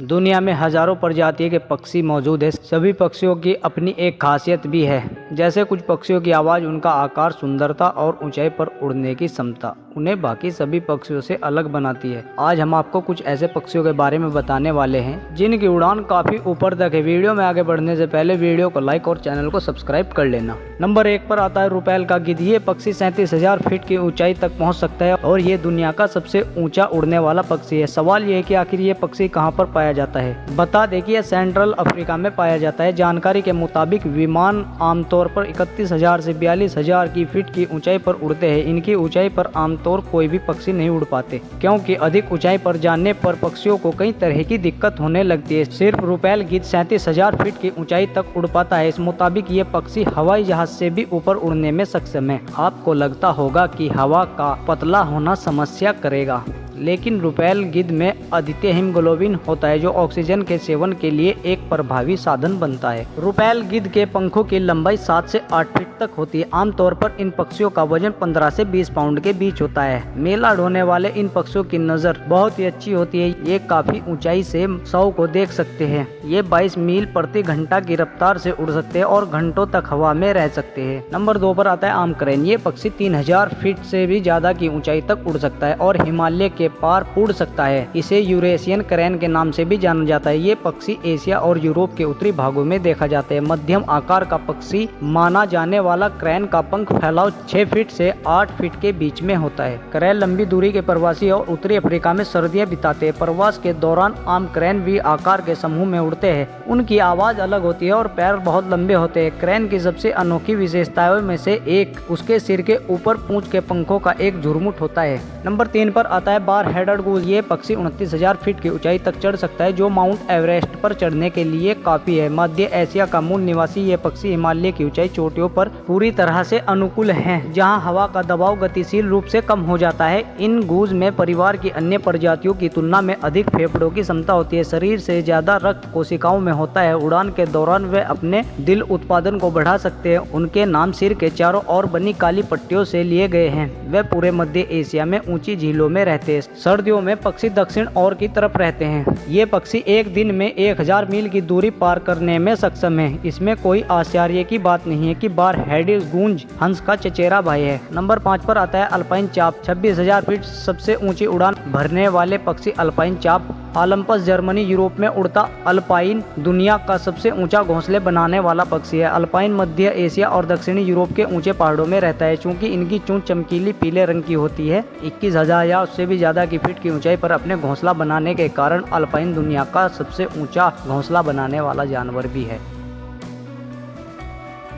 दुनिया में हजारों प्रजातियों के पक्षी मौजूद हैं। सभी पक्षियों की अपनी एक खासियत भी है। जैसे कुछ पक्षियों की आवाज़, उनका आकार, सुंदरता और ऊंचाई पर उड़ने की क्षमता उन्हें बाकी सभी पक्षियों से अलग बनाती है। आज हम आपको कुछ ऐसे पक्षियों के बारे में बताने वाले हैं जिनकी उड़ान काफी ऊपर तक है। वीडियो में आगे बढ़ने से पहले वीडियो को लाइक और चैनल को सब्सक्राइब कर लेना। नंबर 1 पर आता है रुपैल का गिद्ध। ये पक्षी 37,000 फीट की ऊंचाई तक पहुंच सकता है और ये दुनिया का सबसे ऊंचा उड़ने वाला पक्षी है। सवाल ये है कि आखिर ये पक्षी कहां पर पाया जाता है। बता दें कि यह सेंट्रल अफ्रीका में पाया जाता है। जानकारी के मुताबिक विमान आमतौर पर 31,000 से 42,000 की फीट की ऊंचाई पर उड़ते हैं। इनकी ऊंचाई पर आमतौर कोई भी पक्षी नहीं उड़ पाते, क्योंकि अधिक ऊंचाई पर जाने पर पक्षियों को कई तरह की दिक्कत होने लगती है। सिर्फ रुपैल गिद्ध 37,000 फीट की ऊंचाई तक उड़ पाता है। इस मुताबिक ये पक्षी हवाई जहाज से भी ऊपर उड़ने में सक्षम है। आपको लगता होगा कि हवा का पतला होना समस्या करेगा, लेकिन रुपैल गिद्ध में अद्वितीय हीमोग्लोबिन होता है जो ऑक्सीजन के सेवन के लिए एक प्रभावी साधन बनता है। रुपैल गिद्ध के पंखों की लंबाई 7 से 8 फीट तक होती है। आमतौर पर इन पक्षियों का वजन 15 से 20 पाउंड के बीच होता है। मेला ढोने वाले इन पक्षियों की नजर बहुत ही अच्छी होती है। ये काफी ऊंचाई से 100 को देख सकते हैं। ये 22 मील प्रति घंटा की रफ्तार से उड़ सकते हैं और घंटों तक हवा में रह सकते हैं। नंबर 2 पर आता है आम क्रेन। ये पक्षी 3000 फीट से भी ज्यादा की ऊंचाई तक उड़ सकता है और हिमालय के पार उड़ सकता है। इसे यूरेशियन क्रेन के नाम से भी जाना जाता है। ये पक्षी एशिया और यूरोप के उत्तरी भागों में देखा जाता है। मध्यम आकार का पक्षी माना जाने वाला क्रेन का पंख फैलाव 6 फीट से 8 फीट के बीच में होता है। क्रेन लंबी दूरी के प्रवासी और उत्तरी अफ्रीका में सर्दियां बिताते हैं। प्रवास के दौरान आम क्रेन भी आकार के समूह में उड़ते हैं। उनकी आवाज अलग होती है और पैर बहुत लंबे होते हैं। क्रेन की सबसे अनोखी विशेषताओं में से एक उसके सिर के ऊपर पूंछ के पंखों का एक झुरमुट होता है। नंबर 3 पर आता है बार हेडेड गूज। ये पक्षी 29,000 फीट की ऊंचाई तक चढ़ सकता है, जो माउंट एवरेस्ट पर चढ़ने के लिए काफी है। मध्य एशिया का मूल निवासी ये पक्षी हिमालय की ऊंचाई चोटियों पर पूरी तरह से अनुकूल है, जहां हवा का दबाव गतिशील रूप से कम हो जाता है। इन गूज में परिवार की अन्य प्रजातियों की तुलना में अधिक फेफड़ों की क्षमता होती है। शरीर से ज्यादा रक्त कोशिकाओं में होता है। उड़ान के दौरान वे अपने दिल उत्पादन को बढ़ा सकते हैं। उनके नाम सिर के चारों ओर बनी काली पट्टियों से लिए गए हैं। वे पूरे मध्य एशिया में ऊंची झीलों में रहते हैं। सर्दियों में पक्षी दक्षिण ओर की तरफ रहते हैं। ये पक्षी एक दिन में 1000 मील की दूरी पार करने में सक्षम है। इसमें कोई आश्चर्य की बात नहीं है कि बार हेडेड गूंज हंस का चचेरा भाई है। नंबर 5 पर आता है अल्पाइन चाप। 26,000 फीट सबसे ऊंची उड़ान भरने वाले पक्षी अल्पाइन चाप ओलंपस जर्मनी यूरोप में उड़ता अल्पाइन दुनिया का सबसे ऊंचा घोंसले बनाने वाला पक्षी है। अल्पाइन मध्य एशिया और दक्षिणी यूरोप के ऊंचे पहाड़ों में रहता है। चूंकि इनकी चोंच चमकीली पीले रंग की होती है, 21,000 या उससे भी ज्यादा की फीट की ऊंचाई पर अपने घोंसला बनाने के कारण अल्पाइन दुनिया का सबसे ऊंचा घोंसला बनाने वाला जानवर भी है।